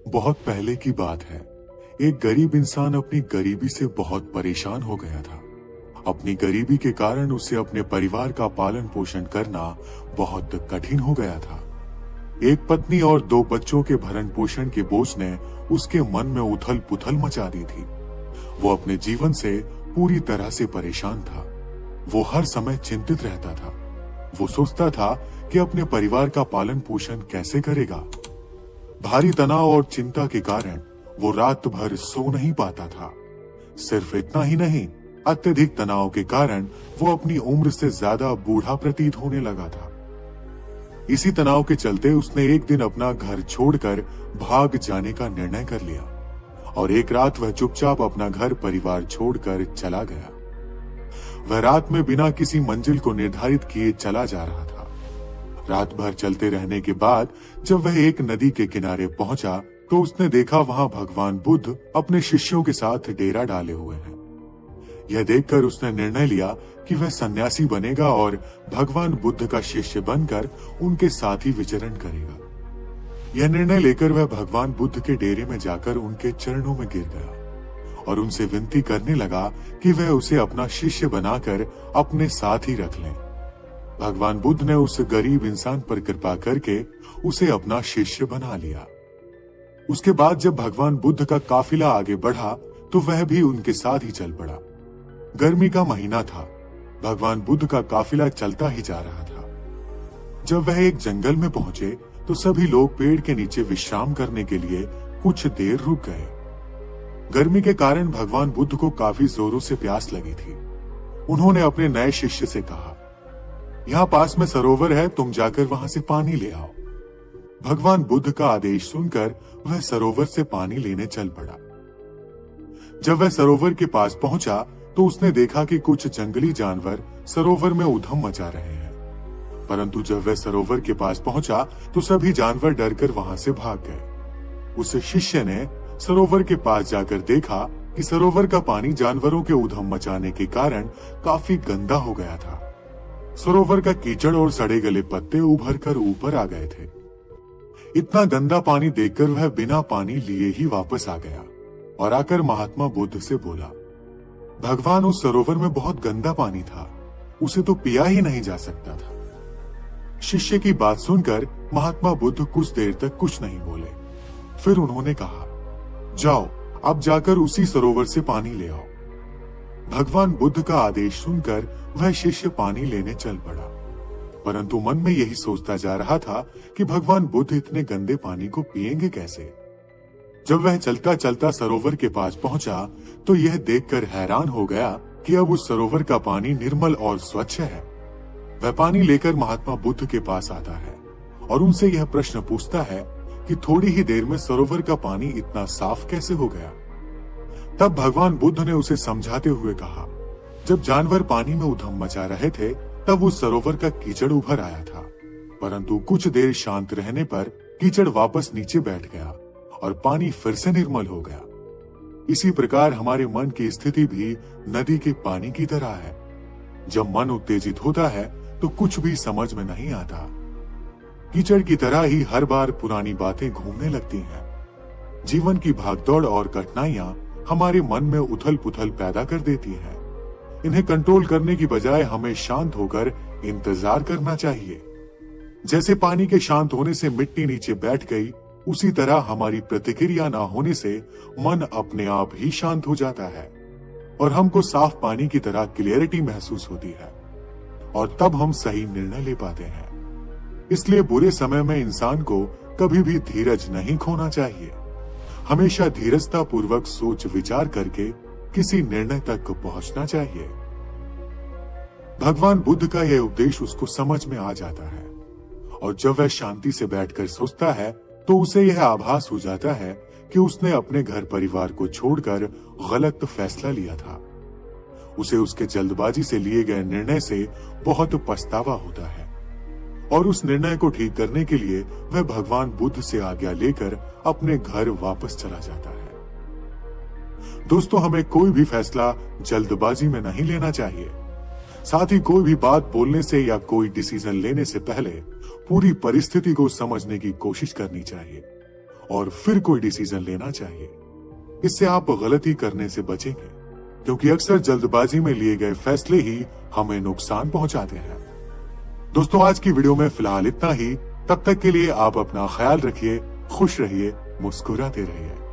बहुत पहले की बात है। एक गरीब इंसान अपनी गरीबी से बहुत परेशान हो गया था। अपनी गरीबी के कारण उसे अपने परिवार का पालन पोषण करना बहुत कठिन हो गया था। एक पत्नी और दो बच्चों के भरण पोषण के बोझ ने उसके मन में उथल पुथल मचा दी थी। वो अपने जीवन से पूरी तरह से परेशान था। वो हर समय चिंतित रहता था। वो सोचता था कि अपने परिवार का पालन पोषण कैसे करेगा। भारी तनाव और चिंता के कारण वो रात भर सो नहीं पाता था। सिर्फ इतना ही नहीं, अत्यधिक तनाव के कारण वो अपनी उम्र से ज्यादा बूढ़ा प्रतीत होने लगा था। इसी तनाव के चलते उसने एक दिन अपना घर छोड़कर भाग जाने का निर्णय कर लिया और एक रात वह चुपचाप अपना घर परिवार छोड़कर चला गया। वह रात में बिना किसी मंजिल को निर्धारित किए चला जा रहा था। रात भर चलते रहने के बाद जब वह एक नदी के किनारे पहुंचा तो उसने देखा वहां भगवान बुद्ध अपने शिष्यों के साथ डेरा डाले हुए हैं। यह देखकर उसने निर्णय लिया कि वह सन्यासी बनेगा और भगवान बुद्ध का शिष्य बनकर उनके साथ ही विचरण करेगा। यह निर्णय लेकर वह भगवान बुद्ध के डेरे में जाकर उनके चरणों में गिर गया और उनसे विनती करने लगा कि वह उसे अपना शिष्य बनाकर अपने साथ ही रख लें। भगवान बुद्ध ने उस गरीब इंसान पर कृपा करके उसे अपना शिष्य बना लिया। उसके बाद जब भगवान बुद्ध का काफिला आगे बढ़ा तो वह भी उनके साथ ही चल पड़ा। गर्मी का महीना था। भगवान बुद्ध का काफिला चलता ही जा रहा था। जब वह एक जंगल में पहुंचे तो सभी लोग पेड़ के नीचे विश्राम करने के लिए कुछ देर रुक गए। गर्मी के कारण भगवान बुद्ध को काफी जोरों से प्यास लगी थी। उन्होंने अपने नए शिष्य से कहा, यहाँ पास में सरोवर है, तुम जाकर वहां से पानी ले आओ। भगवान बुद्ध का आदेश सुनकर वह सरोवर से पानी लेने चल पड़ा। जब वह सरोवर के पास पहुंचा तो उसने देखा कि कुछ जंगली जानवर सरोवर में उधम मचा रहे हैं। परंतु जब वह सरोवर के पास पहुंचा तो सभी जानवर डरकर वहां से भाग गए। उस शिष्य ने सरोवर के पास जाकर देखा कि सरोवर का पानी जानवरों के उधम मचाने के कारण काफी गंदा हो गया था। सरोवर का कीचड़ और सड़े गले पत्ते उभर कर ऊपर आ गए थे। इतना गंदा पानी देखकर वह बिना पानी लिए ही वापस आ गया और आकर महात्मा बुद्ध से बोला, भगवान, उस सरोवर में बहुत गंदा पानी था, उसे तो पिया ही नहीं जा सकता था। शिष्य की बात सुनकर महात्मा बुद्ध कुछ देर तक कुछ नहीं बोले। फिर उन्होंने कहा, जाओ अब जाकर उसी सरोवर से पानी ले आओ। भगवान बुद्ध का आदेश सुनकर वह शिष्य पानी लेने चल पड़ा, परंतु मन में यही सोचता जा रहा था कि भगवान बुद्ध इतने गंदे पानी को पिएंगे कैसे। जब वह चलता चलता सरोवर के पास पहुंचा तो यह देखकर हैरान हो गया कि अब उस सरोवर का पानी निर्मल और स्वच्छ है। वह पानी लेकर महात्मा बुद्ध के पास आता है और उनसे यह प्रश्न पूछता है कि थोड़ी ही देर में सरोवर का पानी इतना साफ कैसे हो गया। तब भगवान बुद्ध ने उसे समझाते हुए कहा, जब जानवर पानी में उधम मचा रहे थे तब उस सरोवर का कीचड़ उभर आया था, परंतु कुछ देर शांत रहने पर कीचड़ वापस नीचे बैठ गया और पानी फिर से निर्मल हो गया। इसी प्रकार हमारे मन की स्थिति भी नदी के पानी की तरह है। जब मन उत्तेजित होता है तो कुछ भी समझ में नहीं आता। कीचड़ की तरह ही हर बार पुरानी बातें घूमने लगती हैं। जीवन की भागदौड़ और कठिनाइयां हमारे मन में उथल पुथल पैदा कर देती हैं। इन्हें कंट्रोल करने की बजाय हमें शांत होकर इंतजार करना चाहिए। जैसे पानी के शांत होने से मिट्टी नीचे बैठ गई, उसी तरह हमारी प्रतिक्रिया ना होने से मन अपने आप ही शांत हो जाता है और हमको साफ पानी की तरह क्लियरिटी महसूस होती है और तब हम सही निर्णय ले पाते हैं। इसलिए बुरे समय में इंसान को कभी भी धीरज नहीं खोना चाहिए। हमेशा धीरजता पूर्वक सोच विचार करके किसी निर्णय तक पहुंचना चाहिए। भगवान बुद्ध का यह उपदेश उसको समझ में आ जाता है और जब वह शांति से बैठकर सोचता है तो उसे यह आभास हो जाता है कि उसने अपने घर परिवार को छोड़कर गलत फैसला लिया था। उसे उसके जल्दबाजी से लिए गए निर्णय से बहुत पछतावा होता है और उस निर्णय को ठीक करने के लिए वह भगवान बुद्ध से आज्ञा लेकर अपने घर वापस चला जाता है। दोस्तों, हमें कोई भी फैसला जल्दबाजी में नहीं लेना चाहिए। साथ ही कोई भी बात बोलने से या कोई डिसीजन लेने से पहले पूरी परिस्थिति को समझने की कोशिश करनी चाहिए और फिर कोई डिसीजन लेना चाहिए। इससे आप गलती करने से बचेंगे, क्योंकि अक्सर जल्दबाजी में लिए गए फैसले ही हमें नुकसान पहुंचाते हैं। दोस्तों, आज की वीडियो में फिलहाल इतना ही। तब तक के लिए आप अपना ख्याल रखिए, खुश रहिए, मुस्कुराते रहिए।